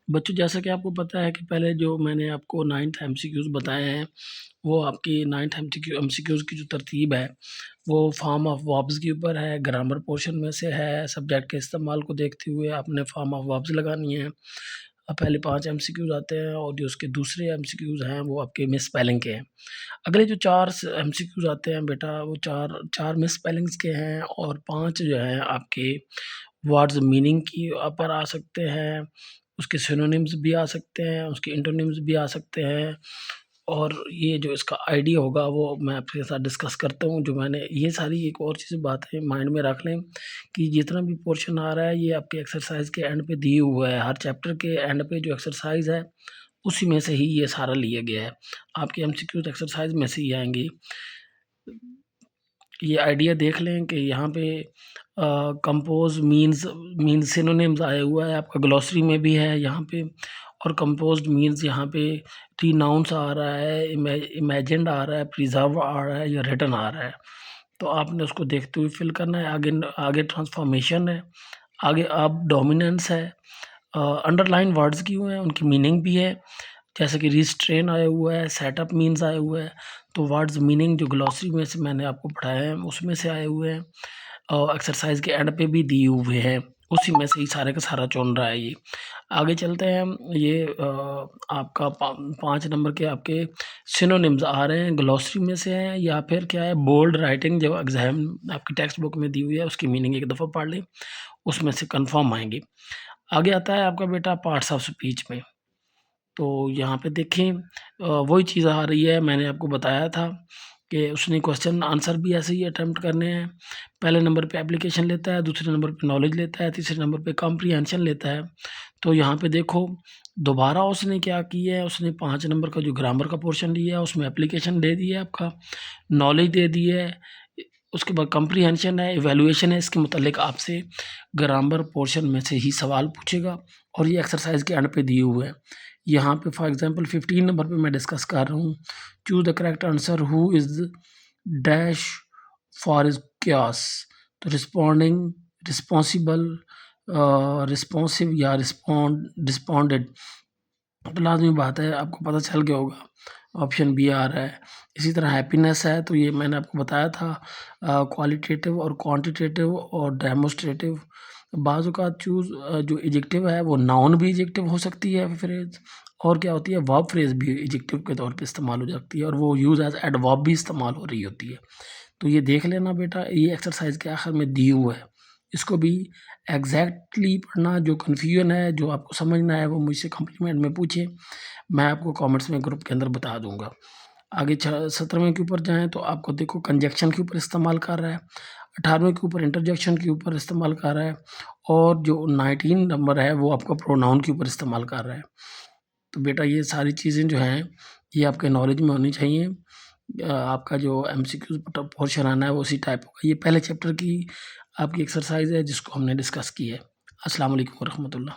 बच्चों, जैसा कि आपको पता है कि पहले जो मैंने आपको 9th एमसीक्यूज़ बताए हैं, वो आपकी 9th एमसीक्यूज़ की जो तरतीब है, वो फॉर्म ऑफ वर्ब्स के ऊपर है, ग्रामर पोर्शन में से है। सब्जेक्ट के इस्तेमाल को देखते हुए आपने फॉर्म ऑफ वर्ब्स लगानी है। पहले 5 एमसीक्यूज़ आते हैं और जो उसके दूसरे एमसीक्यूज़ हैं, वो आपके मिस स्पेलिंग के हैं। अगले जो 4 एमसीक्यूज़ आते हैं बेटा, वो 4 मिस स्पेलिंग्स के हैं और 5 जो हैं आपके वर्ड्स मीनिंग की पर आ सकते हैं, उसके सिनोनिम्स भी आ सकते हैं, उसके एंटोनिम्स भी आ सकते हैं। और ये जो इसका आइडिया होगा वो मैं आपके साथ डिस्कस करता हूँ। जो मैंने ये सारी एक और चीज़ बातें माइंड में रख लें कि जितना भी पोर्शन आ रहा है ये आपके एक्सरसाइज़ के एंड पे दिए हुआ है। हर चैप्टर के एंड पे जो एक्सरसाइज़ है उसी में से ही ये सारा लिया गया है। आपके एमसीक्यूज़ एक्सरसाइज़ में से ही आएँगी। ये आइडिया देख लें कि यहाँ पे कंपोज़ मीन्स सिनोनिम्स आया हुआ है, आपका ग्लॉसरी में भी है यहाँ पे। और कंपोज़्ड मीन्स यहाँ पे रिनाउंस आ रहा है, इमेजिन्ड आ रहा है, प्रिज़र्व आ रहा है या रिटन आ रहा है। तो आपने उसको देखते हुए फिल करना है। आगे आगे ट्रांसफॉर्मेशन है, आगे अब डोमिनेंस है। अंडरलाइन वर्ड्स क्यों हैं, उनकी मीनिंग भी है। जैसे कि रिस्ट्रेन आया हुआ है, सेटअप मीन्स आया हुआ है। तो वर्ड्स मीनिंग जो ग्लॉसरी में से मैंने आपको पढ़ाया है उसमें से आए हुए हैं और एक्सरसाइज के एंड पे भी दिए हुए हैं, उसी में से ही सारे का सारा चुन रहा है ये। आगे चलते हैं हम। ये आपका 5 नंबर के आपके सिनोनिम्स आ रहे हैं, ग्लॉसरी में से हैं या फिर क्या है बोल्ड राइटिंग जो एग्जाम आपकी टेक्स्ट बुक में दी हुई है उसकी मीनिंग एक दफ़ा पढ़ लें, उसमें से कन्फर्म आएंगे। आगे आता है आपका बेटा पार्ट्स ऑफ स्पीच में। तो यहाँ पे देखें वही चीज़ आ रही है, मैंने आपको बताया था कि उसने क्वेश्चन आंसर भी ऐसे ही अटेम्प्ट करने हैं। पहले नंबर पे एप्लीकेशन लेता है, दूसरे नंबर पे नॉलेज लेता है, तीसरे नंबर पे कॉम्प्रिहेंशन लेता है। तो यहाँ पे देखो दोबारा उसने क्या किया है, उसने 5 नंबर का जो ग्रामर का पोर्शन लिया है उसमें एप्लीकेशन दे दी है, आपका नॉलेज दे दी है, उसके बाद कॉम्प्रिहेंशन है, इवैल्यूएशन है। इसके मुतालिक आपसे ग्रामर पोर्शन में से ही सवाल पूछेगा और ये एक्सरसाइज के एंड पे दिए हुए हैं। यहाँ पे फॉर एग्जांपल 15 नंबर पे मैं डिस्कस कर रहा हूँ, choose the correct answer who is dash for is क्यास। तो रिस्पॉन्डिंग, रिस्पॉन्सिबल, रिस्पॉन्सिव या रिस्पॉन्डेड। तो लाज़मी बात है आपको पता चल गया होगा, ऑप्शन बी आ रहा है। इसी तरह हैप्पीनेस है, तो ये मैंने आपको बताया था क्वालिटेटिव और क्वांटिटेटिव और डेमोस्ट्रेटिव। बाज़ औक़ात जो एडजेक्टिव है वो नाउन भी एडजेक्टिव हो सकती है फ्रेज़, और क्या होती है वर्ब फ्रेज़ भी एडजेक्टिव के तौर पे इस्तेमाल हो जाती है और वो यूज़ एज़ एडवर्ब भी इस्तेमाल हो रही होती है। तो ये देख लेना बेटा, ये एक्सरसाइज़ के आखिर में दी हुआ है। इसको भी एग्ज़ैक्टली पढ़ना, जो कन्फ्यूजन है, जो आपको समझना है वो मुझसे कॉम्प्लीमेंट में पूछें, मैं आपको कमेंट्स में ग्रुप के अंदर बता दूँगा। आगे 17वें के ऊपर जाएँ तो आपको देखो कंजंक्शन के ऊपर इस्तेमाल कर रहा है, 18वें के ऊपर इंटरजेक्शन के ऊपर इस्तेमाल कर रहा है और जो 19 नंबर है वो आपका प्रोनाउन के ऊपर इस्तेमाल कर रहा है। तो बेटा ये सारी चीज़ें जो हैं ये आपके नॉलेज में होनी चाहिए। आपका जो एमसीक्यू पोर्शन आना है वो उसी टाइप का। ये पहले चैप्टर की आपकी एक्सरसाइज़ है जिसको हमने डिस्कस की है। अस्सलाम वालेकुम वरहमतुल्लाह।